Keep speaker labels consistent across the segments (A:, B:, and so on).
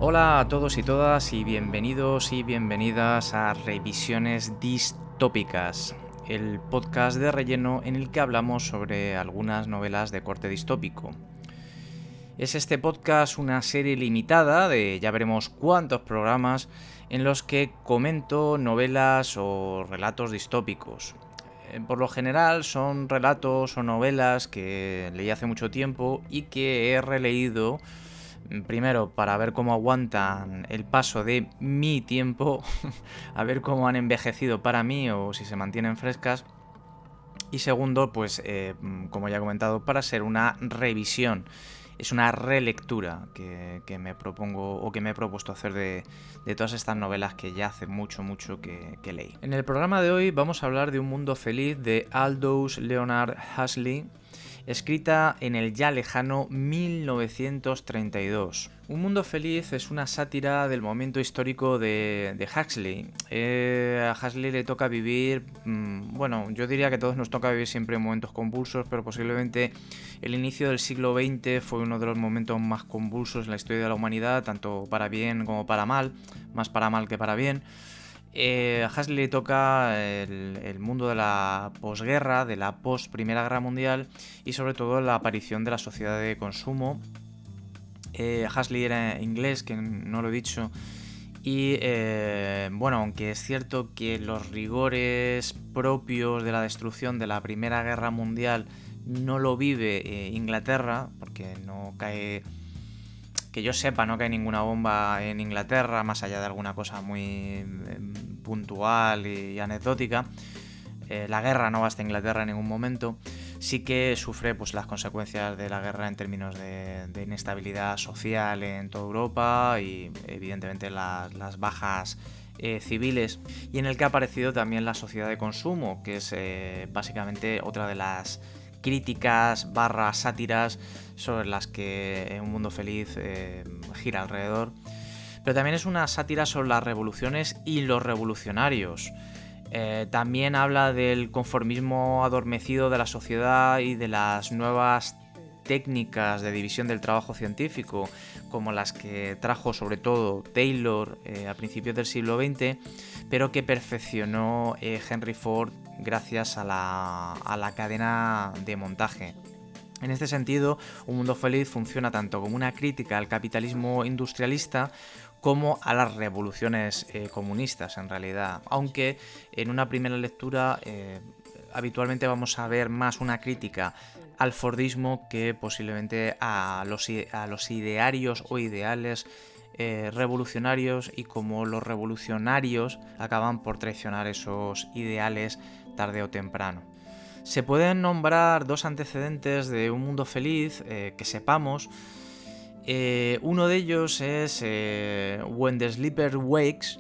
A: Hola a todos y todas y bienvenidos y bienvenidas a Revisiones Distópicas, el podcast de relleno en el que hablamos sobre algunas novelas de corte distópico. Es este podcast una serie limitada de ya veremos cuántos programas en los que comento novelas o relatos distópicos. Por lo general son relatos o novelas que leí hace mucho tiempo y que he releído. Primero, para ver cómo aguantan el paso de mi tiempo, a ver cómo han envejecido para mí o si se mantienen frescas. Y segundo, pues como ya he comentado, para ser una revisión. Es una relectura que me propongo o que me he propuesto hacer de todas estas novelas que ya hace mucho que leí. En el programa de hoy vamos a hablar de Un mundo feliz de Aldous Leonard Huxley, escrita en el ya lejano 1932. Un mundo feliz es una sátira del momento histórico de Huxley. A Huxley le toca vivir, bueno, yo diría que a todos nos toca vivir siempre momentos convulsos, pero posiblemente el inicio del siglo XX fue uno de los momentos más convulsos en la historia de la humanidad, tanto para bien como para mal, más para mal que para bien. A Huxley le toca el mundo de la posguerra, de la post-Primera Guerra Mundial y sobre todo la aparición de la sociedad de consumo. Huxley era inglés, que no lo he dicho, y bueno, aunque es cierto que los rigores propios de la destrucción de la Primera Guerra Mundial no lo vive Inglaterra, porque no cae... Que yo sepa, no cae ninguna bomba en Inglaterra, más allá de alguna cosa muy puntual y anecdótica. La guerra no va hasta Inglaterra en ningún momento. Sí que sufre pues, las consecuencias de la guerra en términos de inestabilidad social en toda Europa y evidentemente las bajas civiles, y en el que ha aparecido también la sociedad de consumo, que es básicamente otra de las críticas / sátiras sobre las que Un mundo feliz gira alrededor. Pero también es una sátira sobre las revoluciones y los revolucionarios. También habla del conformismo adormecido de la sociedad y de las nuevas técnicas de división del trabajo científico, como las que trajo sobre todo Taylor a principios del siglo XX, pero que perfeccionó Henry Ford gracias a la cadena de montaje. En este sentido, Un mundo feliz funciona tanto como una crítica al capitalismo industrialista como a las revoluciones comunistas, en realidad. Aunque en una primera lectura habitualmente vamos a ver más una crítica al fordismo que posiblemente a los idearios o ideales revolucionarios, y cómo los revolucionarios acaban por traicionar esos ideales tarde o temprano. Se pueden nombrar dos antecedentes de Un mundo feliz que sepamos. Uno de ellos es When the Sleeper Wakes,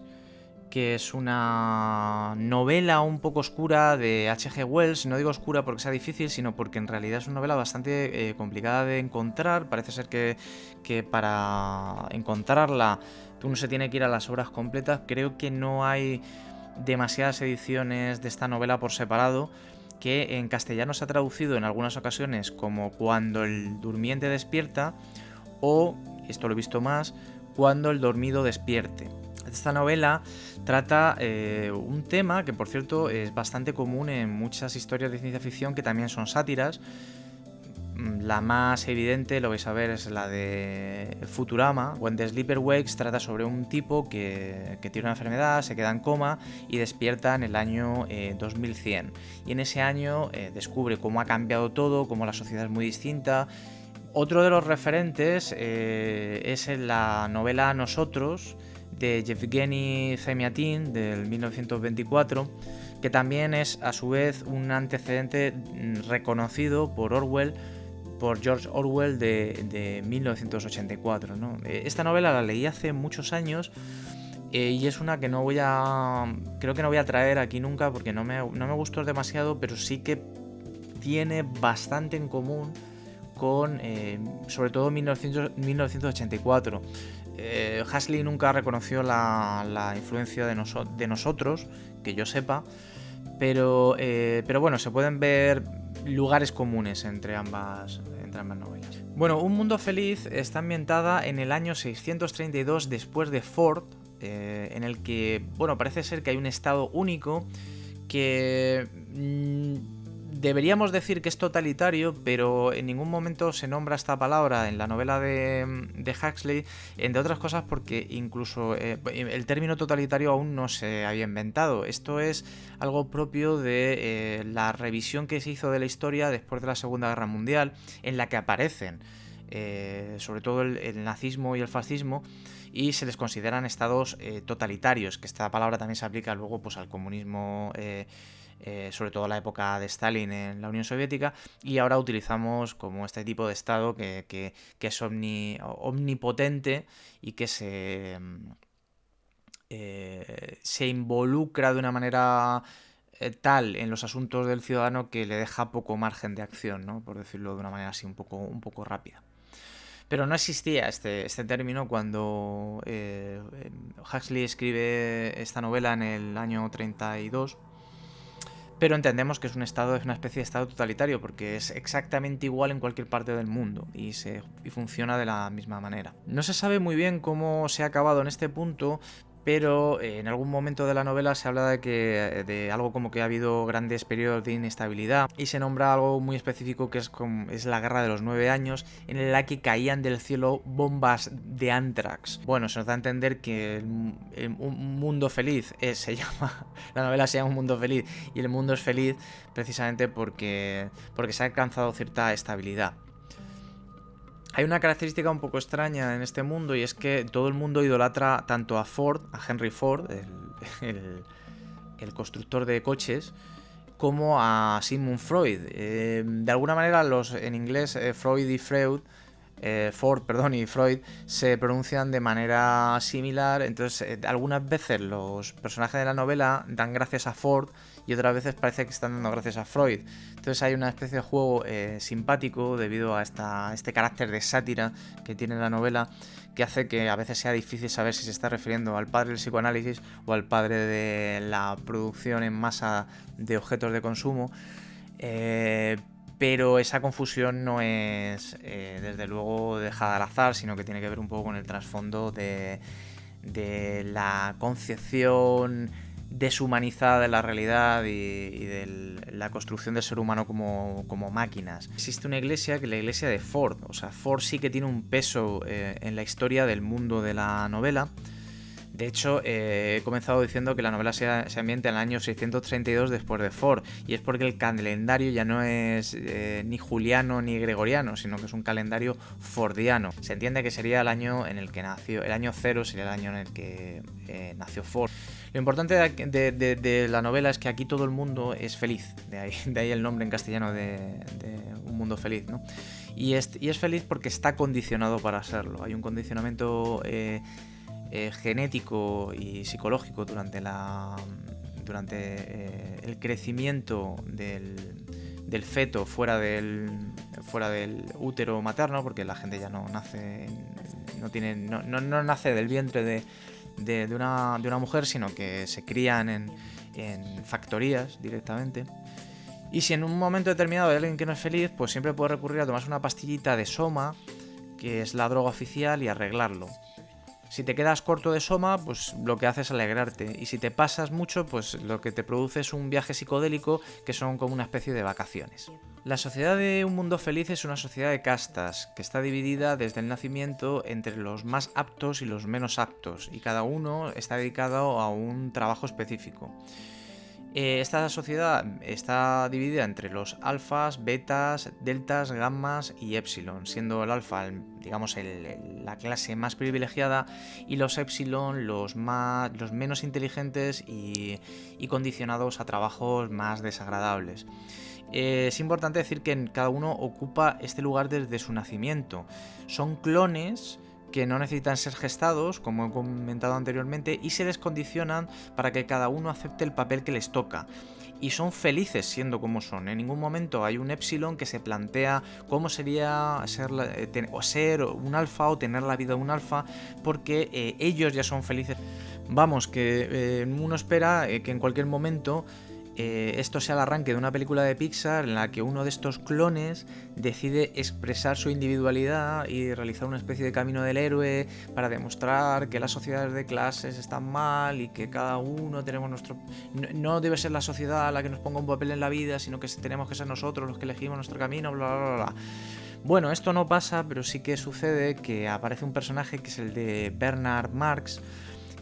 A: que es una novela un poco oscura de H.G. Wells. No digo oscura porque sea difícil, sino porque en realidad es una novela bastante complicada de encontrar. Parece ser que para encontrarla uno se tiene que ir a las obras completas. Creo que no hay demasiadas ediciones de esta novela por separado, que en castellano se ha traducido en algunas ocasiones como Cuando el durmiente despierta, o, esto lo he visto más, Cuando el dormido despierte. Esta novela trata un tema que, por cierto, es bastante común en muchas historias de ciencia ficción que también son sátiras. La más evidente, lo vais a ver, es la de Futurama. When the Sleeper Wakes trata sobre un tipo que tiene una enfermedad, se queda en coma y despierta en el año 2100. Y en ese año descubre cómo ha cambiado todo, cómo la sociedad es muy distinta. Otro de los referentes es en la novela Nosotros, de Yevgeny Zamyatin, del 1924, que también es a su vez un antecedente reconocido por George Orwell de 1984, ¿no? Esta novela la leí hace muchos años y es una que creo que no voy a traer aquí nunca porque no me gustó demasiado, pero sí que tiene bastante en común con sobre todo 1984. Huxley nunca reconoció la influencia de nosotros, que yo sepa, pero bueno, se pueden ver lugares comunes entre ambas centrarme en novelas. Bueno, Un Mundo Feliz está ambientada en el año 632 después de Ford, en el que, bueno, parece ser que hay un estado único que deberíamos decir que es totalitario, pero en ningún momento se nombra esta palabra en la novela de Huxley, entre otras cosas porque incluso el término totalitario aún no se había inventado. Esto es algo propio de la revisión que se hizo de la historia después de la Segunda Guerra Mundial, en la que aparecen sobre todo el nazismo y el fascismo, y se les consideran estados totalitarios, que esta palabra también se aplica luego pues al comunismo, sobre todo en la época de Stalin en la Unión Soviética, y ahora utilizamos como este tipo de estado que es omnipotente y que se involucra de una manera tal en los asuntos del ciudadano que le deja poco margen de acción, ¿no? Por decirlo de una manera así un poco rápida. Pero no existía este término cuando Huxley escribe esta novela en el año 32, pero entendemos que es una especie de estado totalitario porque es exactamente igual en cualquier parte del mundo y funciona de la misma manera. No se sabe muy bien cómo se ha acabado en este punto, pero en algún momento de la novela se habla de algo como que ha habido grandes periodos de inestabilidad, y se nombra algo muy específico que es la Guerra de los 9 años, en la que caían del cielo bombas de Anthrax. Bueno, se nos da a entender que un mundo feliz la novela se llama Un Mundo Feliz, y el mundo es feliz precisamente porque se ha alcanzado cierta estabilidad. Hay una característica un poco extraña en este mundo, y es que todo el mundo idolatra tanto a Ford, a Henry Ford, el constructor de coches, como a Sigmund Freud. De alguna manera en inglés Ford y Freud se pronuncian de manera similar, entonces algunas veces los personajes de la novela dan gracias a Ford y otras veces parece que están dando gracias a Freud. Entonces hay una especie de juego simpático debido a este carácter de sátira que tiene la novela, que hace que a veces sea difícil saber si se está refiriendo al padre del psicoanálisis o al padre de la producción en masa de objetos de consumo. Pero esa confusión no es, desde luego, dejada al azar, sino que tiene que ver un poco con el trasfondo de la concepción deshumanizada de la realidad y de la construcción del ser humano como máquinas. Existe una iglesia, que es la iglesia de Ford. O sea, Ford sí que tiene un peso en la historia del mundo de la novela. De hecho, he comenzado diciendo que la novela se ambienta en el año 632 después de Ford, y es porque el calendario ya no es ni juliano ni gregoriano, sino que es un calendario fordiano. Se entiende que sería el año en el que nació, el año 0 sería el año en el que nació Ford. Lo importante de la novela es que aquí todo el mundo es feliz, de ahí el nombre en castellano de Un Mundo Feliz, ¿no? Y es feliz porque está condicionado para serlo. Hay un condicionamiento genético y psicológico durante el crecimiento del feto fuera del útero materno, porque la gente ya no nace, no nace del vientre de una mujer, sino que se crían en factorías directamente. Y si en un momento determinado hay alguien que no es feliz, pues siempre puede recurrir a tomarse una pastillita de Soma, que es la droga oficial, y arreglarlo. Si te quedas corto de Soma, pues lo que haces es alegrarte. Y si te pasas mucho, pues lo que te produce es un viaje psicodélico, que son como una especie de vacaciones. La sociedad de Un Mundo Feliz es una sociedad de castas, que está dividida desde el nacimiento entre los más aptos y los menos aptos, y cada uno está dedicado a un trabajo específico. Esta sociedad está dividida entre los alfas, betas, deltas, gammas y épsilon, siendo el alfa, digamos, la clase más privilegiada, y los épsilon los menos inteligentes y condicionados a trabajos más desagradables. Es importante decir que cada uno ocupa este lugar desde su nacimiento. Son clones que no necesitan ser gestados, como he comentado anteriormente, y se les condicionan para que cada uno acepte el papel que les toca. Y son felices siendo como son. En ningún momento hay un épsilon que se plantea cómo sería ser un alfa o tener la vida de un alfa, porque ellos ya son felices. Vamos, que uno espera que en cualquier momento esto sea el arranque de una película de Pixar en la que uno de estos clones decide expresar su individualidad y realizar una especie de camino del héroe para demostrar que las sociedades de clases están mal y que cada uno tenemos nuestro... No debe ser la sociedad la que nos ponga un papel en la vida, sino que tenemos que ser nosotros los que elegimos nuestro camino, bla, bla, bla, bla. Bueno, esto no pasa, pero sí que sucede que aparece un personaje que es el de Bernard Marx,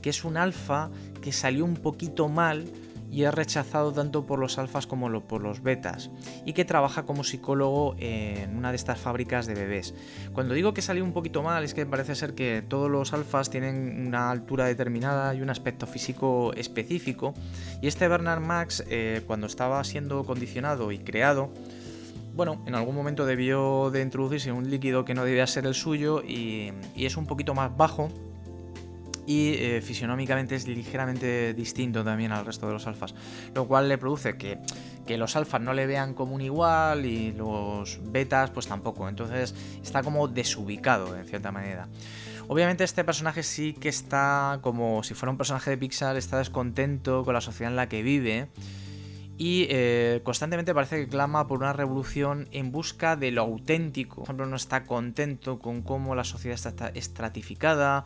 A: que es un alfa que salió un poquito mal y es rechazado tanto por los alfas como por los betas, y que trabaja como psicólogo en una de estas fábricas de bebés. Cuando digo que salió un poquito mal, es que parece ser que todos los alfas tienen una altura determinada y un aspecto físico específico, y este Bernard Marx, cuando estaba siendo condicionado y creado, bueno, en algún momento debió de introducirse un líquido que no debía ser el suyo y es un poquito más bajo y fisionómicamente es ligeramente distinto también al resto de los alfas, lo cual le produce que los alfas no le vean como un igual y los betas pues tampoco, entonces está como desubicado en cierta manera. Obviamente este personaje sí que está, como si fuera un personaje de Pixar, está descontento con la sociedad en la que vive y constantemente parece que clama por una revolución en busca de lo auténtico. Por ejemplo, no está contento con cómo la sociedad está estratificada,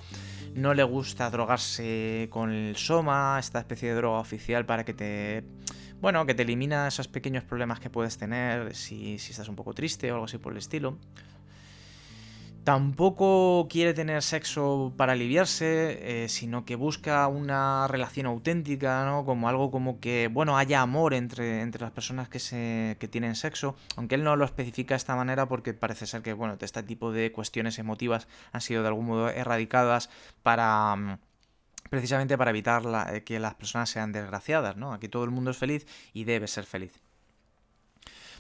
A: no le gusta drogarse con el soma, esta especie de droga oficial para que te... bueno, que te elimina esos pequeños problemas que puedes tener si estás un poco triste o algo así por el estilo. Tampoco quiere tener sexo para aliviarse, sino que busca una relación auténtica, ¿no? Como algo como que, bueno, haya amor entre las personas que tienen sexo, aunque él no lo especifica de esta manera porque parece ser que, bueno, este tipo de cuestiones emotivas han sido de algún modo erradicadas para... precisamente para evitar que las personas sean desgraciadas, ¿no? Aquí todo el mundo es feliz y debe ser feliz.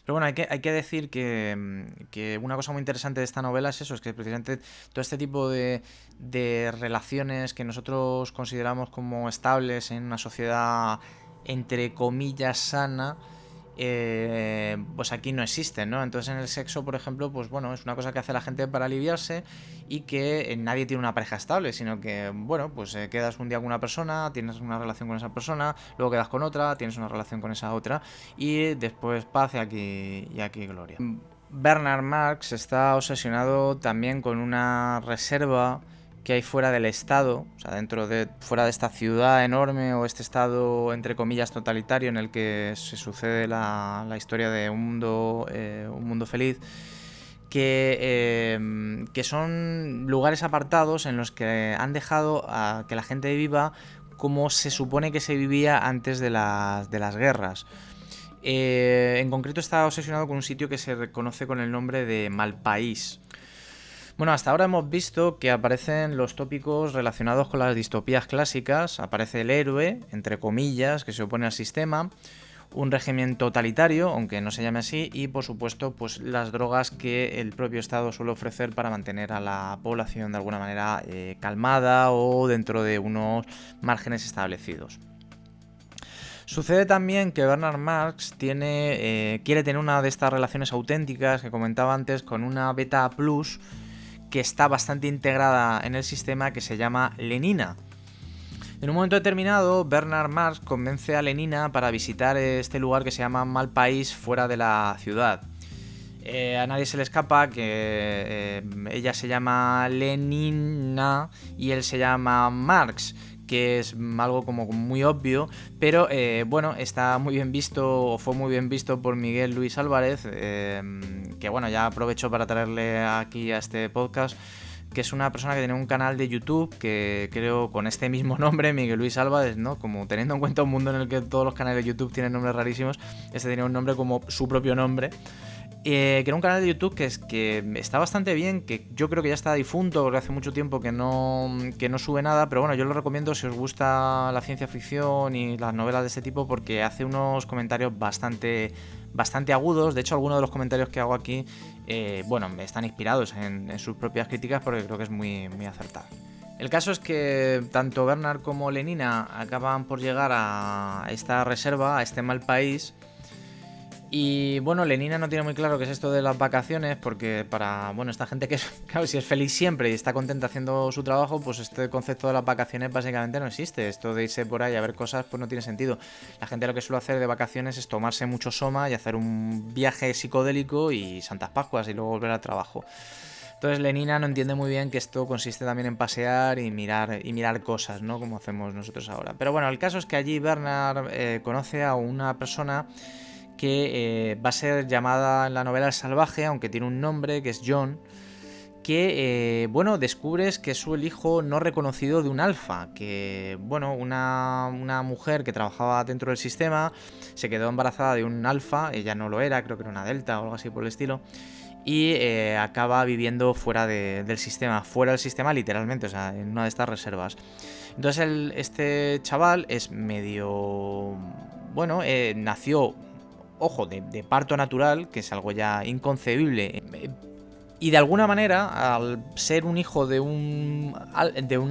A: Pero bueno, hay que decir que una cosa muy interesante de esta novela es eso, es que precisamente todo este tipo de relaciones que nosotros consideramos como estables en una sociedad entre comillas sana, pues aquí no existen, ¿no? Entonces en el sexo, por ejemplo, pues bueno, es una cosa que hace la gente para aliviarse y que nadie tiene una pareja estable, sino que, bueno, pues quedas un día con una persona, tienes una relación con esa persona, luego quedas con otra, tienes una relación con esa otra y después paz y aquí gloria. Bernard Marx está obsesionado también con una reserva que hay fuera del estado, o sea, fuera de esta ciudad enorme o este estado entre comillas totalitario en el que se sucede la historia de un mundo feliz, que son lugares apartados en los que han dejado a que la gente viva como se supone que se vivía antes de las guerras. En concreto está obsesionado con un sitio que se reconoce con el nombre de Malpaís. Bueno, hasta ahora hemos visto que aparecen los tópicos relacionados con las distopías clásicas. Aparece el héroe, entre comillas, que se opone al sistema, un régimen totalitario, aunque no se llame así, y por supuesto pues las drogas que el propio Estado suele ofrecer para mantener a la población de alguna manera calmada o dentro de unos márgenes establecidos. Sucede también que Bernard Marx quiere tener una de estas relaciones auténticas que comentaba antes con una beta plus que está bastante integrada en el sistema, que se llama Lenina. En un momento determinado, Bernard Marx convence a Lenina para visitar este lugar que se llama Malpaís fuera de la ciudad. A nadie se le escapa que ella se llama Lenina y él se llama Marx, que es algo como muy obvio, pero bueno, está muy bien visto, o fue muy bien visto por Miguel Luis Álvarez, que bueno, ya aprovecho para traerle aquí a este podcast, que es una persona que tiene un canal de YouTube que creo con este mismo nombre, Miguel Luis Álvarez, ¿no? Como teniendo en cuenta un mundo en el que todos los canales de YouTube tienen nombres rarísimos, este tiene un nombre como su propio nombre. Que era un canal de YouTube que está bastante bien, que yo creo que ya está difunto porque hace mucho tiempo que no sube nada, pero bueno, yo lo recomiendo si os gusta la ciencia ficción y las novelas de este tipo porque hace unos comentarios bastante agudos. De hecho, algunos de los comentarios que hago aquí, bueno, están inspirados en sus propias críticas porque creo que es muy, muy acertado. El caso es que tanto Bernard como Lenina acaban por llegar a esta reserva, a este Malpaís. Y bueno, Lenina no tiene muy claro qué es esto de las vacaciones, porque para, bueno, esta gente que claro, si es feliz siempre y está contenta haciendo su trabajo, pues este concepto de las vacaciones básicamente no existe. Esto de irse por ahí a ver cosas, pues no tiene sentido. La gente lo que suele hacer de vacaciones es tomarse mucho soma y hacer un viaje psicodélico y Santas Pascuas y luego volver al trabajo. Entonces Lenina no entiende muy bien que esto consiste también en pasear y mirar cosas, ¿no? Como hacemos nosotros ahora. Pero bueno, el caso es que allí Bernard conoce a una persona que va a ser llamada en la novela El Salvaje, aunque tiene un nombre que es John, que, bueno, descubres que es el hijo no reconocido de un alfa, que, bueno, una mujer que trabajaba dentro del sistema se quedó embarazada de un alfa, ella no lo era, creo que era una delta o algo así por el estilo, y acaba viviendo fuera del sistema literalmente, o sea, en una de estas reservas. Entonces este chaval es medio... Bueno, nació, ojo, de parto natural, que es algo ya inconcebible. Y de alguna manera, al ser un hijo de un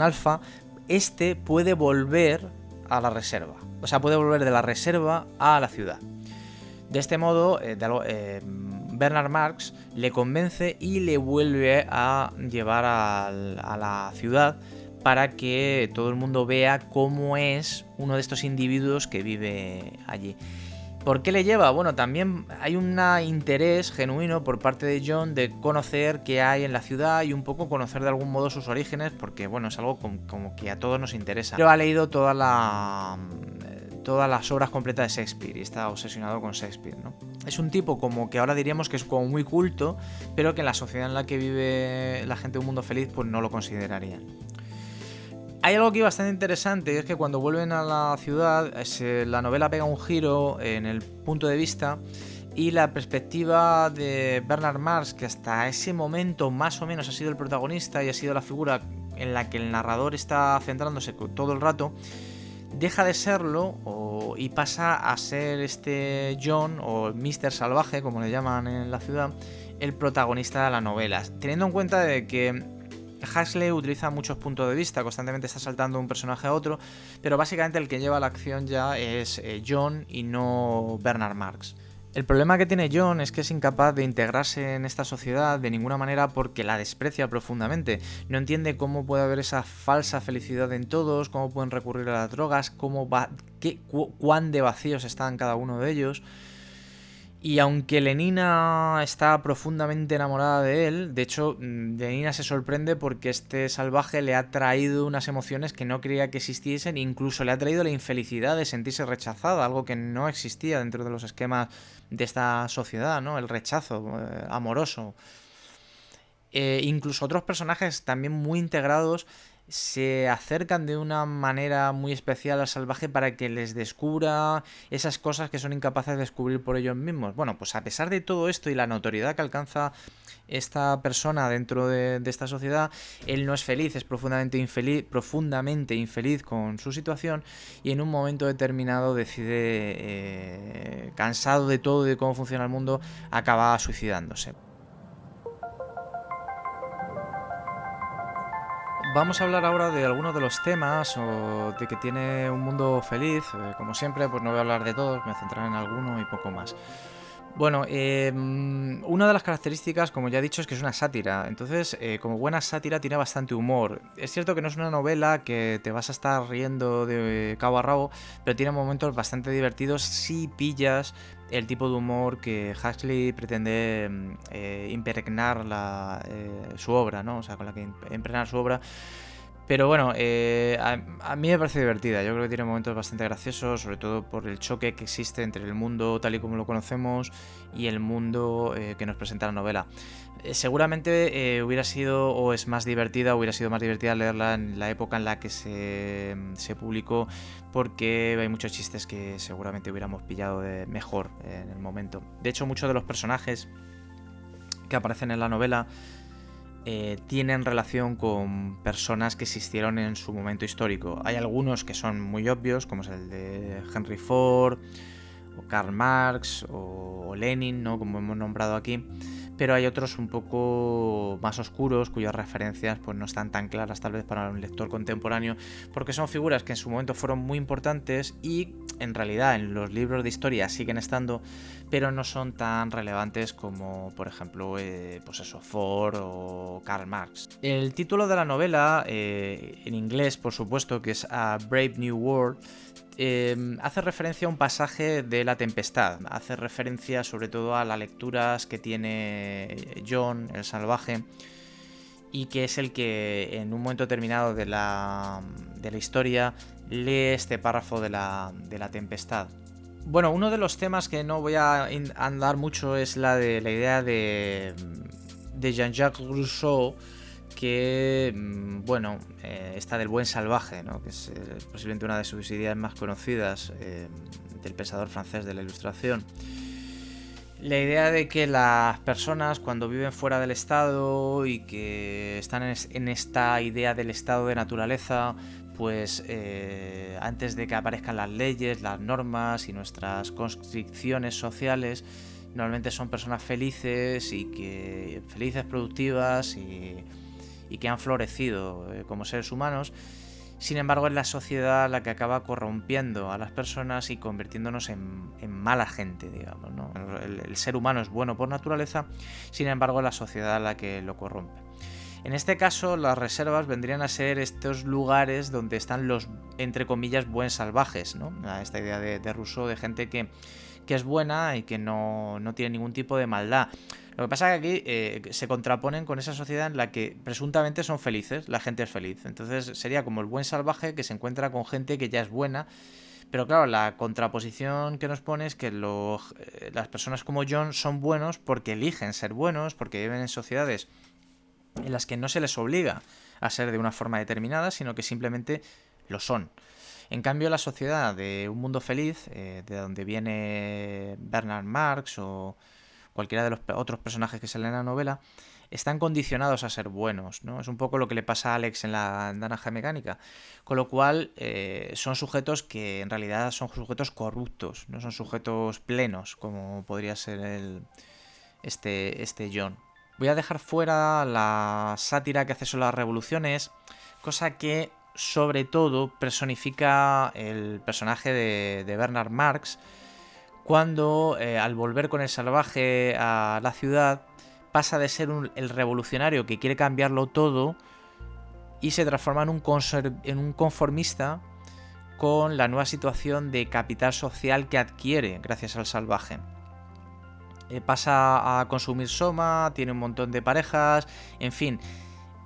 A: alfa, este puede volver a la reserva. O sea, puede volver de la reserva a la ciudad. De este modo, Bernard Marx le convence y le vuelve a llevar a la ciudad para que todo el mundo vea cómo es uno de estos individuos que vive allí. ¿Por qué le lleva? Bueno, también hay un interés genuino por parte de John de conocer qué hay en la ciudad y un poco conocer de algún modo sus orígenes, porque bueno, es algo como que a todos nos interesa. Pero ha leído todas las obras completas de Shakespeare y está obsesionado con Shakespeare, ¿no? Es un tipo como que ahora diríamos que es como muy culto, pero que en la sociedad en la que vive la gente de un mundo feliz pues no lo considerarían. Hay algo aquí bastante interesante, y es que cuando vuelven a la ciudad, la novela pega un giro en el punto de vista y la perspectiva de Bernard Marx, que hasta ese momento más o menos ha sido el protagonista y ha sido la figura en la que el narrador está centrándose todo el rato, deja de serlo y pasa a ser este John, o Mr. Salvaje, como le llaman en la ciudad, el protagonista de la novela. Teniendo en cuenta de que Huxley utiliza muchos puntos de vista, constantemente está saltando de un personaje a otro, pero básicamente el que lleva la acción ya es John y no Bernard Marx. El problema que tiene John es que es incapaz de integrarse en esta sociedad de ninguna manera porque la desprecia profundamente. No entiende cómo puede haber esa falsa felicidad en todos, cómo pueden recurrir a las drogas, cuán de vacíos están cada uno de ellos. Y aunque Lenina está profundamente enamorada de él, de hecho, Lenina se sorprende porque este salvaje le ha traído unas emociones que no creía que existiesen, incluso le ha traído la infelicidad de sentirse rechazada, algo que no existía dentro de los esquemas de esta sociedad, ¿no? El rechazo amoroso. Incluso otros personajes también muy integrados se acercan de una manera muy especial al salvaje para que les descubra esas cosas que son incapaces de descubrir por ellos mismos. Bueno, pues a pesar de todo esto y la notoriedad que alcanza esta persona dentro de esta sociedad, él no es feliz, es profundamente infeliz con su situación y en un momento determinado decide, cansado de todo y de cómo funciona el mundo, acaba suicidándose. Vamos a hablar ahora de algunos de los temas o de que tiene un mundo feliz. Como siempre, pues no voy a hablar de todos, me centraré en alguno y poco más. Bueno, una de las características, como ya he dicho, es que es una sátira. Entonces, como buena sátira, tiene bastante humor. Es cierto que no es una novela que te vas a estar riendo de cabo a rabo, pero tiene momentos bastante divertidos si pillas el tipo de humor que Huxley pretende impregnar su obra, ¿no? O sea, con la que impregnar su obra. Pero bueno, a mí me parece divertida. Yo creo que tiene momentos bastante graciosos, sobre todo por el choque que existe entre el mundo tal y como lo conocemos y el mundo que nos presenta la novela. Seguramente hubiera sido más divertida leerla en la época en la que se publicó, porque hay muchos chistes que seguramente hubiéramos pillado mejor en el momento. De hecho, muchos de los personajes que aparecen en la novela tienen relación con personas que existieron en su momento histórico. Hay algunos que son muy obvios, como es el de Henry Ford, o Karl Marx, o Lenin, ¿no? Como hemos nombrado aquí. pero hay otros un poco más oscuros cuyas referencias pues no están tan claras tal vez para un lector contemporáneo, porque son figuras que en su momento fueron muy importantes y en realidad en los libros de historia siguen estando, pero no son tan relevantes como por ejemplo pues eso, Ford o Karl Marx. El título de la novela, en inglés por supuesto, que es A Brave New World, hace referencia a un pasaje de La Tempestad, hace referencia sobre todo a las lecturas que tiene Jon, el salvaje, y que es el que en un momento determinado de la historia lee este párrafo de la Tempestad. Bueno, uno de los temas que no voy a andar mucho es la idea de Jean-Jacques Rousseau, que, bueno, está del buen salvaje, ¿no? Que es posiblemente una de sus ideas más conocidas, del pensador francés de la Ilustración. La idea de que las personas cuando viven fuera del Estado y que están en esta idea del estado de naturaleza, pues antes de que aparezcan las leyes, las normas y nuestras constricciones sociales, normalmente son personas felices felices, productivas y que han florecido como seres humanos. Sin embargo, es la sociedad la que acaba corrompiendo a las personas y convirtiéndonos en mala gente, digamos, ¿no? El ser humano es bueno por naturaleza, sin embargo, es la sociedad la que lo corrompe. En este caso, las reservas vendrían a ser estos lugares donde están los, entre comillas, buen salvajes, ¿no? Esta idea de Rousseau, de gente que es buena y que no tiene ningún tipo de maldad. Lo que pasa es que aquí se contraponen con esa sociedad en la que presuntamente son felices, la gente es feliz. Entonces sería como el buen salvaje que se encuentra con gente que ya es buena. Pero claro, la contraposición que nos pone es que las personas como Jon son buenos porque eligen ser buenos, porque viven en sociedades en las que no se les obliga a ser de una forma determinada, sino que simplemente lo son. En cambio, la sociedad de Un Mundo Feliz, de donde viene Bernard Marx o cualquiera de los otros personajes que salen en la novela, están condicionados a ser buenos, ¿no? Es un poco lo que le pasa a Alex en la Naranja Mecánica. Con lo cual, son sujetos que en realidad son sujetos corruptos, no son sujetos plenos, como podría ser este Jon. Voy a dejar fuera la sátira que hace sobre las revoluciones, cosa que sobre todo personifica el personaje de Bernard Marx, cuando al volver con el salvaje a la ciudad pasa de ser el revolucionario que quiere cambiarlo todo y se transforma en un conformista con la nueva situación de capital social que adquiere gracias al salvaje. Pasa a consumir soma, tiene un montón de parejas, en fin,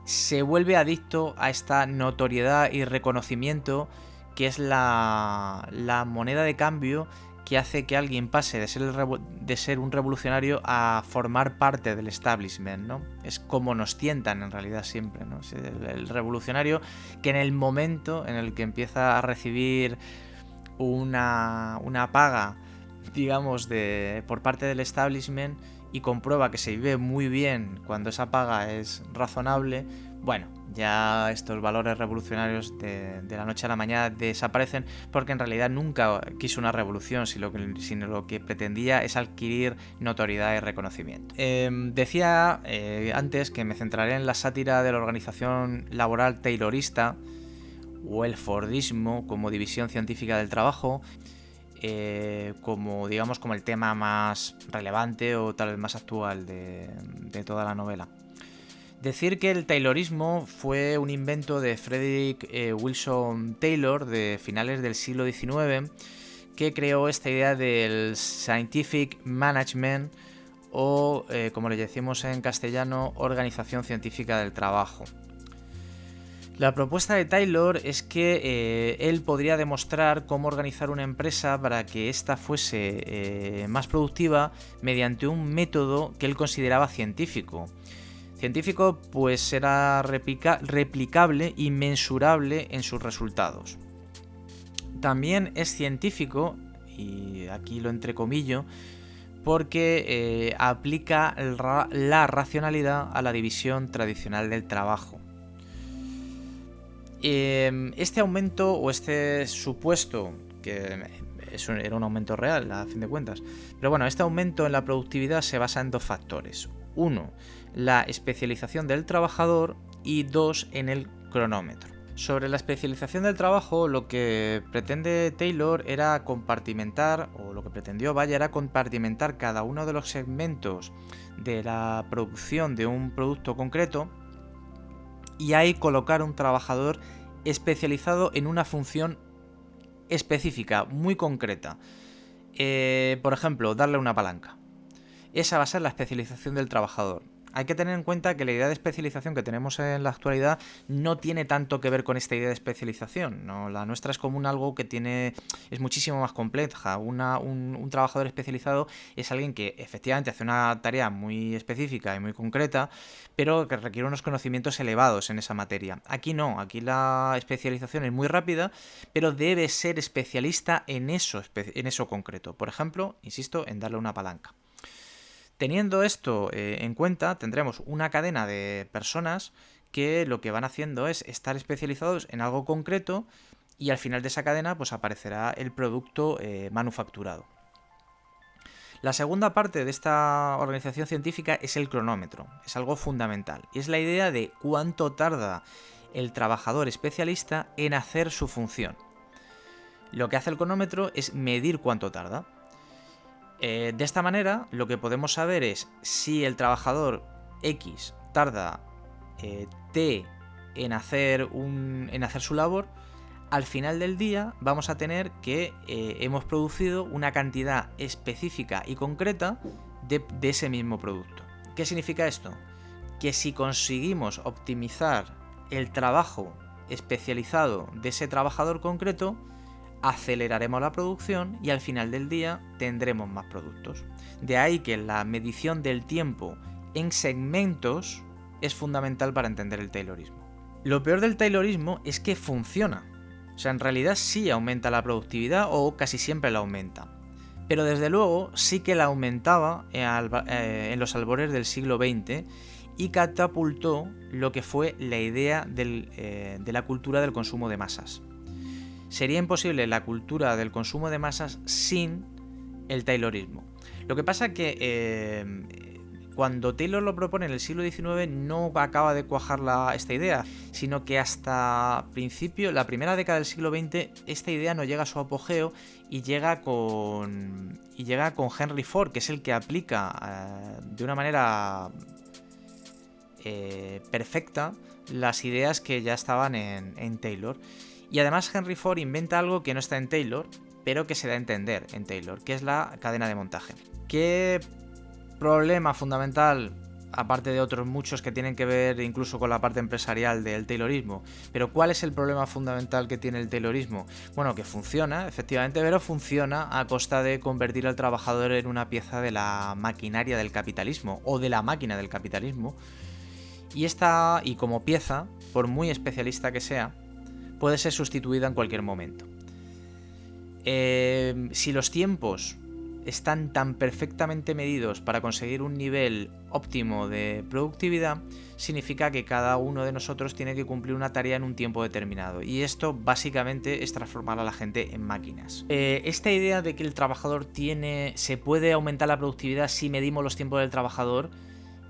A: se vuelve adicto a esta notoriedad y reconocimiento que es la moneda de cambio que hace que alguien pase de ser un revolucionario a formar parte del establishment, ¿no? Es como nos tientan en realidad siempre, ¿no? Es el revolucionario que en el momento en el que empieza a recibir una paga, digamos, por parte del establishment y comprueba que se vive muy bien cuando esa paga es razonable, bueno, ya estos valores revolucionarios de la noche a la mañana desaparecen, porque en realidad nunca quiso una revolución, sino lo que pretendía es adquirir notoriedad y reconocimiento. Decía antes que me centraré en la sátira de la organización laboral taylorista o el Fordismo como división científica del trabajo, como digamos como el tema más relevante o tal vez más actual de toda la novela. Decir que el Taylorismo fue un invento de Frederick Wilson Taylor de finales del siglo XIX, que creó esta idea del Scientific Management o, como le decimos en castellano, Organización Científica del Trabajo. La propuesta de Taylor es que él podría demostrar cómo organizar una empresa para que ésta fuese más productiva mediante un método que él consideraba científico. Científico, pues era replicable y mensurable en sus resultados. También es científico, y aquí lo entrecomillo, porque aplica la racionalidad a la división tradicional del trabajo. Este aumento o este supuesto, que era un aumento real a fin de cuentas, pero bueno, este aumento en la productividad se basa en dos factores. 1, la especialización del trabajador y 2, en el cronómetro. Sobre la especialización del trabajo, lo que pretende Taylor era compartimentar, o lo que pretendió, vaya, era compartimentar cada uno de los segmentos de la producción de un producto concreto y ahí colocar un trabajador especializado en una función específica, muy concreta. Por ejemplo, darle una palanca. Esa va a ser la especialización del trabajador. Hay que tener en cuenta que la idea de especialización que tenemos en la actualidad no tiene tanto que ver con esta idea de especialización, ¿no? La nuestra es como algo que es muchísimo más compleja. Un trabajador especializado es alguien que efectivamente hace una tarea muy específica y muy concreta, pero que requiere unos conocimientos elevados en esa materia. Aquí no, aquí la especialización es muy rápida, pero debe ser especialista en eso concreto. Por ejemplo, insisto, en darle una palanca. Teniendo esto en cuenta, tendremos una cadena de personas que lo que van haciendo es estar especializados en algo concreto y al final de esa cadena pues aparecerá el producto manufacturado. La segunda parte de esta organización científica es el cronómetro, es algo fundamental y es la idea de cuánto tarda el trabajador especialista en hacer su función. Lo que hace el cronómetro es medir cuánto tarda. De esta manera, lo que podemos saber es si el trabajador X tarda T en hacer su labor. Al final del día vamos a tener que hemos producido una cantidad específica y concreta de ese mismo producto. ¿Qué significa esto? Que si conseguimos optimizar el trabajo especializado de ese trabajador concreto, aceleraremos la producción y al final del día tendremos más productos. De ahí que la medición del tiempo en segmentos es fundamental para entender el Taylorismo. Lo peor del Taylorismo es que funciona. O sea, en realidad sí aumenta la productividad o casi siempre la aumenta. Pero desde luego sí que la aumentaba en los albores del siglo XX y catapultó lo que fue la idea de la cultura del consumo de masas. Sería imposible la cultura del consumo de masas sin el Taylorismo. Lo que pasa que cuando Taylor lo propone en el siglo XIX no acaba de cuajar esta idea, sino que hasta la primera década del siglo XX esta idea no llega a su apogeo y llega con Henry Ford, que es el que aplica de una manera perfecta las ideas que ya estaban en Taylor. Y además Henry Ford inventa algo que no está en Taylor, pero que se da a entender en Taylor, que es la cadena de montaje. ¿Qué problema fundamental, aparte de otros muchos que tienen que ver incluso con la parte empresarial del Taylorismo, pero cuál es el problema fundamental que tiene el Taylorismo? Bueno, que funciona, efectivamente, pero funciona a costa de convertir al trabajador en una pieza de la maquinaria del capitalismo, o de la máquina del capitalismo, y como pieza, por muy especialista que sea, puede ser sustituida en cualquier momento. Si los tiempos están tan perfectamente medidos para conseguir un nivel óptimo de productividad, significa que cada uno de nosotros tiene que cumplir una tarea en un tiempo determinado. Y esto básicamente es transformar a la gente en máquinas. Esta idea de que el trabajador se puede aumentar la productividad si medimos los tiempos del trabajador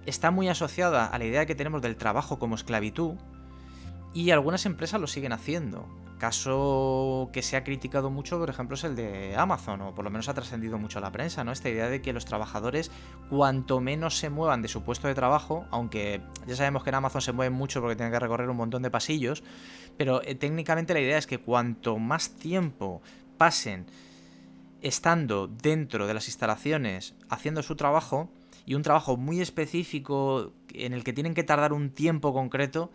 A: está muy asociada a la idea que tenemos del trabajo como esclavitud. Y algunas empresas lo siguen haciendo. Caso que se ha criticado mucho, por ejemplo, es el de Amazon, o por lo menos ha trascendido mucho a la prensa, ¿no? Esta idea de que los trabajadores, cuanto menos se muevan de su puesto de trabajo, aunque ya sabemos que en Amazon se mueven mucho porque tienen que recorrer un montón de pasillos, pero técnicamente la idea es que cuanto más tiempo pasen estando dentro de las instalaciones haciendo su trabajo, y un trabajo muy específico en el que tienen que tardar un tiempo concreto,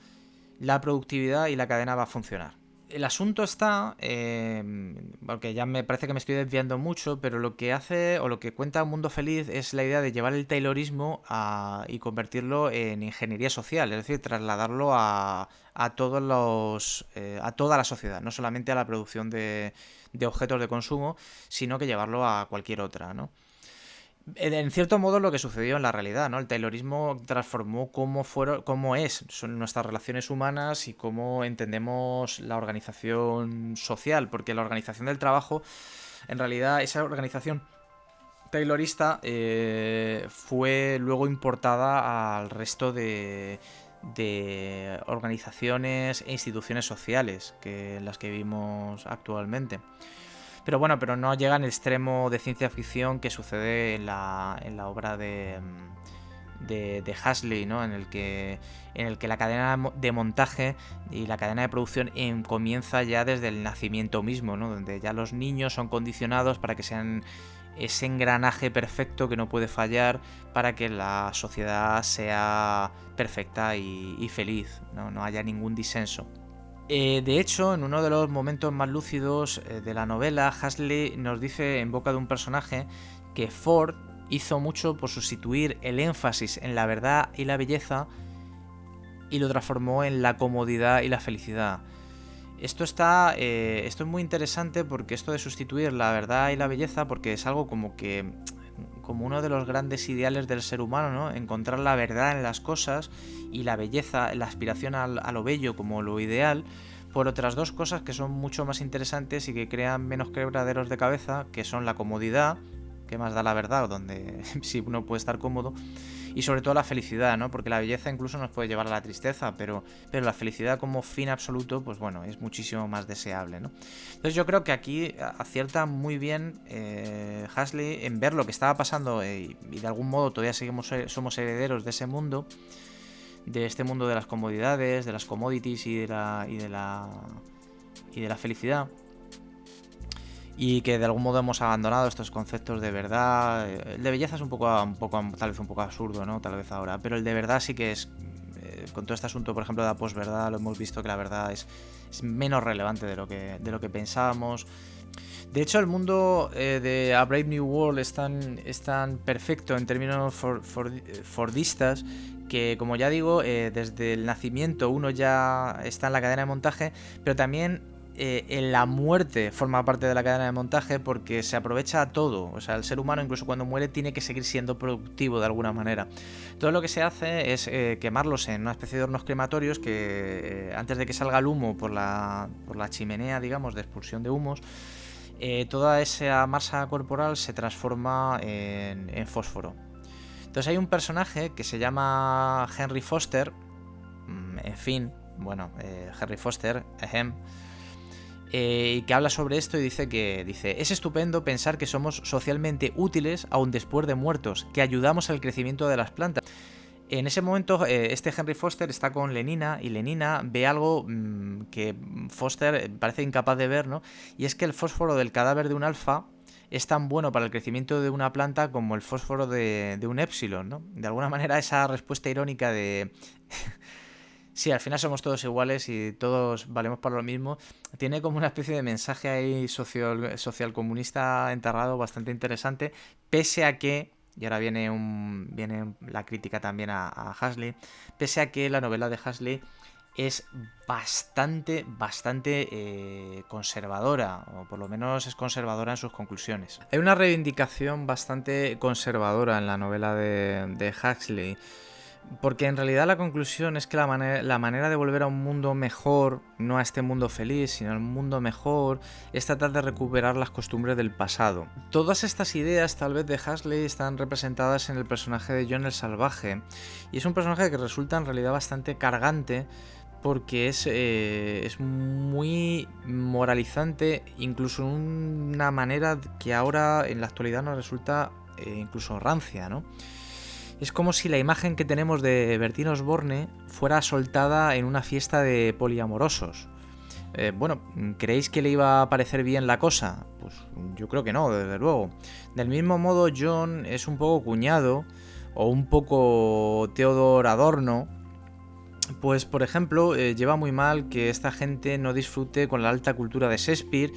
A: la productividad y la cadena va a funcionar. El asunto está, porque ya me parece que me estoy desviando mucho, pero lo que hace o lo que cuenta Un Mundo Feliz es la idea de llevar el Taylorismo y convertirlo en ingeniería social, es decir, trasladarlo a toda la sociedad, no solamente a la producción de objetos de consumo, sino que llevarlo a cualquier otra, ¿no? En cierto modo lo que sucedió en la realidad, ¿no? El Taylorismo transformó cómo son nuestras relaciones humanas y cómo entendemos la organización social, porque la organización del trabajo, en realidad, esa organización taylorista fue luego importada al resto de organizaciones e instituciones sociales en las que vivimos actualmente. Pero bueno, pero no llega al extremo de ciencia ficción que sucede en la obra de Huxley, ¿no? En el que la cadena de montaje y la cadena de producción comienza ya desde el nacimiento mismo, ¿no? Donde ya los niños son condicionados para que sean ese engranaje perfecto que no puede fallar para que la sociedad sea perfecta y feliz, no haya ningún disenso. De hecho, en uno de los momentos más lúcidos de la novela, Huxley nos dice en boca de un personaje que Ford hizo mucho por sustituir el énfasis en la verdad y la belleza y lo transformó en la comodidad y la felicidad. Esto es muy interesante porque esto de sustituir la verdad y la belleza, porque es algo como uno de los grandes ideales del ser humano, ¿no? Encontrar la verdad en las cosas y la belleza, la aspiración a lo bello como lo ideal, por otras dos cosas que son mucho más interesantes y que crean menos quebraderos de cabeza, que son la comodidad, que más da la verdad, donde sí uno puede estar cómodo, y sobre todo la felicidad, ¿no? Porque la belleza incluso nos puede llevar a la tristeza, pero la felicidad como fin absoluto, pues bueno, es muchísimo más deseable, ¿no? Entonces yo creo que aquí acierta muy bien Huxley en ver lo que estaba pasando y de algún modo todavía somos herederos de ese mundo, de este mundo de las comodidades, de las commodities y de la felicidad. Y que de algún modo hemos abandonado estos conceptos de verdad. El de belleza es un poco tal vez un poco absurdo, ¿no? Tal vez ahora. Pero el de verdad sí que es... con todo este asunto, por ejemplo, de la posverdad, lo hemos visto que la verdad es menos relevante de lo que pensábamos. De hecho, el mundo de A Brave New World es tan perfecto en términos fordistas que, como ya digo, desde el nacimiento uno ya está en la cadena de montaje, pero también en la muerte forma parte de la cadena de montaje porque se aprovecha todo. O sea, el ser humano incluso cuando muere tiene que seguir siendo productivo de alguna manera. Todo lo que se hace es quemarlos en una especie de hornos crematorios que antes de que salga el humo por la chimenea, digamos, de expulsión de humos, toda esa masa corporal se transforma en fósforo. Entonces hay un personaje que se llama Henry Foster, en fin, bueno, Henry Foster, y que habla sobre esto y dice, es estupendo pensar que somos socialmente útiles aún después de muertos, que ayudamos al crecimiento de las plantas. En ese momento este Henry Foster está con Lenina y Lenina ve algo que Foster parece incapaz de ver, ¿no? Y es que el fósforo del cadáver de un alfa es tan bueno para el crecimiento de una planta como el fósforo de un épsilon, ¿no? De alguna manera esa respuesta irónica de... sí, al final somos todos iguales y todos valemos para lo mismo, tiene como una especie de mensaje ahí social comunista enterrado bastante interesante, pese a que, y ahora viene la crítica también a Huxley, pese a que la novela de Huxley es bastante conservadora, o por lo menos es conservadora en sus conclusiones. Hay una reivindicación bastante conservadora en la novela de Huxley, porque en realidad la conclusión es que la manera de volver a un mundo mejor, no a este mundo feliz, sino a un mundo mejor, es tratar de recuperar las costumbres del pasado. Todas estas ideas, tal vez, de Huxley están representadas en el personaje de John el Salvaje, y es un personaje que resulta en realidad bastante cargante, porque es muy moralizante, incluso una manera que ahora en la actualidad nos resulta incluso rancia, ¿no? Es como si la imagen que tenemos de Bertín Osborne fuera soltada en una fiesta de poliamorosos. Bueno, ¿creéis que le iba a parecer bien la cosa? Pues yo creo que no, desde luego. Del mismo modo, John es un poco cuñado o un poco Theodor Adorno. Pues, por ejemplo, lleva muy mal que esta gente no disfrute con la alta cultura de Shakespeare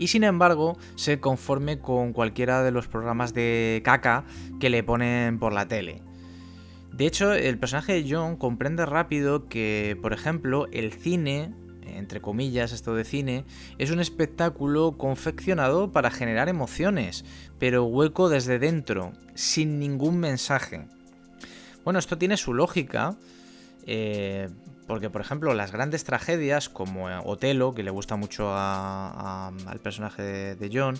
A: y, sin embargo, se conforme con cualquiera de los programas de caca que le ponen por la tele. De hecho, el personaje de John comprende rápido que, por ejemplo, el cine, entre comillas esto de cine, es un espectáculo confeccionado para generar emociones, pero hueco desde dentro, sin ningún mensaje. Bueno, esto tiene su lógica, porque, por ejemplo, las grandes tragedias como Otelo, que le gusta mucho al personaje de John,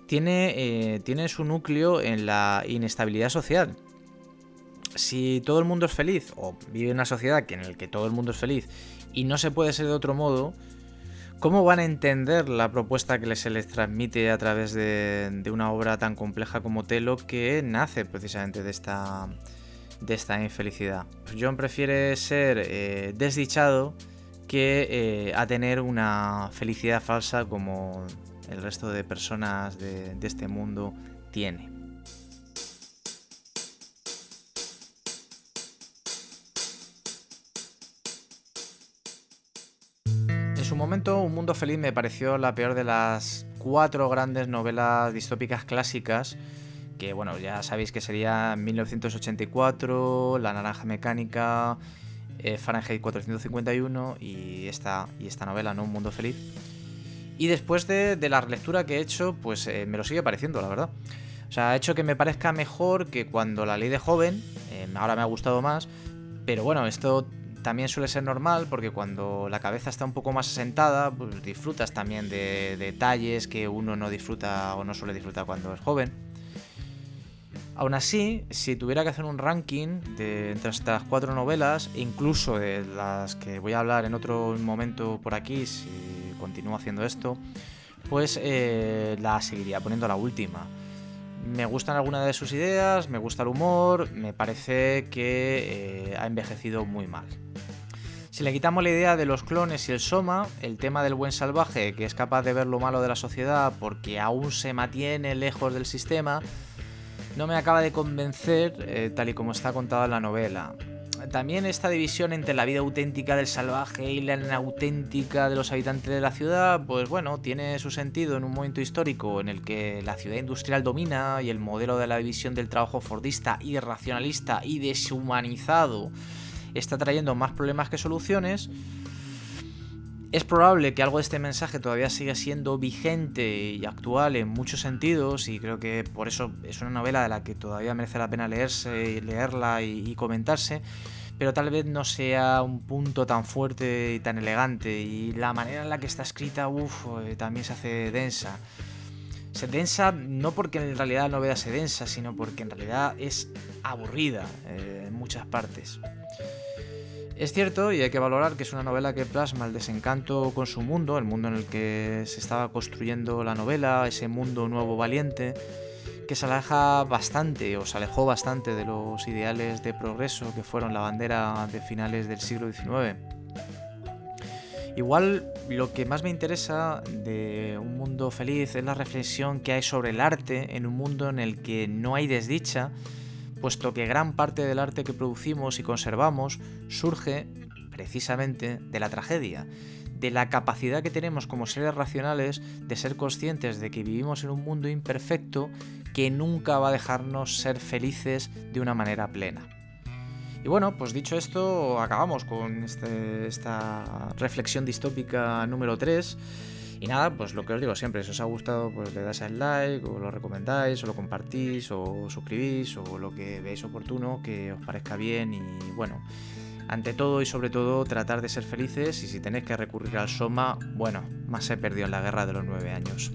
A: tiene su núcleo en la inestabilidad social. Si todo el mundo es feliz, o vive en una sociedad en la que todo el mundo es feliz y no se puede ser de otro modo, ¿cómo van a entender la propuesta que se les transmite a través de una obra tan compleja como Telo, que nace precisamente de esta infelicidad? John prefiere ser desdichado que a tener una felicidad falsa como el resto de personas de este mundo tiene. En su momento, Un Mundo Feliz me pareció la peor de las 4 grandes novelas distópicas clásicas, que bueno, ya sabéis que sería 1984, La Naranja Mecánica, Fahrenheit 451 y esta novela, ¿no? Un Mundo Feliz. Y después de la relectura que he hecho, pues me lo sigue pareciendo, la verdad. O sea, ha hecho que me parezca mejor que cuando la leí de joven. Ahora me ha gustado más. Pero bueno, esto también suele ser normal, porque cuando la cabeza está un poco más asentada, pues disfrutas también de detalles que uno no disfruta o no suele disfrutar cuando es joven. Aún así, si tuviera que hacer un ranking entre estas 4 novelas, incluso de las que voy a hablar en otro momento por aquí, si continúo haciendo esto, pues la seguiría poniendo la última. Me gustan algunas de sus ideas, me gusta el humor, me parece que ha envejecido muy mal. Si le quitamos la idea de los clones y el soma, el tema del buen salvaje que es capaz de ver lo malo de la sociedad porque aún se mantiene lejos del sistema, no me acaba de convencer tal y como está contada en la novela. También esta división entre la vida auténtica del salvaje y la inauténtica de los habitantes de la ciudad, pues bueno, tiene su sentido en un momento histórico en el que la ciudad industrial domina y el modelo de la división del trabajo fordista, irracionalista y deshumanizado está trayendo más problemas que soluciones. Es probable que algo de este mensaje todavía siga siendo vigente y actual en muchos sentidos, y creo que por eso es una novela de la que todavía merece la pena leerla y comentarse, pero tal vez no sea un punto tan fuerte y tan elegante, y la manera en la que está escrita, también se hace densa. Se densa no porque en realidad la novela se densa, sino porque en realidad es aburrida en muchas partes. Es cierto, y hay que valorar, que es una novela que plasma el desencanto con su mundo, el mundo en el que se estaba construyendo la novela, ese mundo nuevo valiente, que se aleja bastante, o se alejó bastante de los ideales de progreso que fueron la bandera de finales del siglo XIX. Igual, lo que más me interesa de Un Mundo Feliz es la reflexión que hay sobre el arte en un mundo en el que no hay desdicha, puesto que gran parte del arte que producimos y conservamos surge precisamente de la tragedia, de la capacidad que tenemos como seres racionales de ser conscientes de que vivimos en un mundo imperfecto que nunca va a dejarnos ser felices de una manera plena. Y bueno, pues dicho esto, acabamos con esta reflexión distópica número 3. Y nada, pues lo que os digo siempre, si os ha gustado, pues le dais al like, o lo recomendáis, o lo compartís, o suscribís, o lo que veáis oportuno, que os parezca bien. Y bueno, ante todo y sobre todo, tratar de ser felices, y si tenéis que recurrir al soma, bueno, más he perdido en la guerra de los 9 años.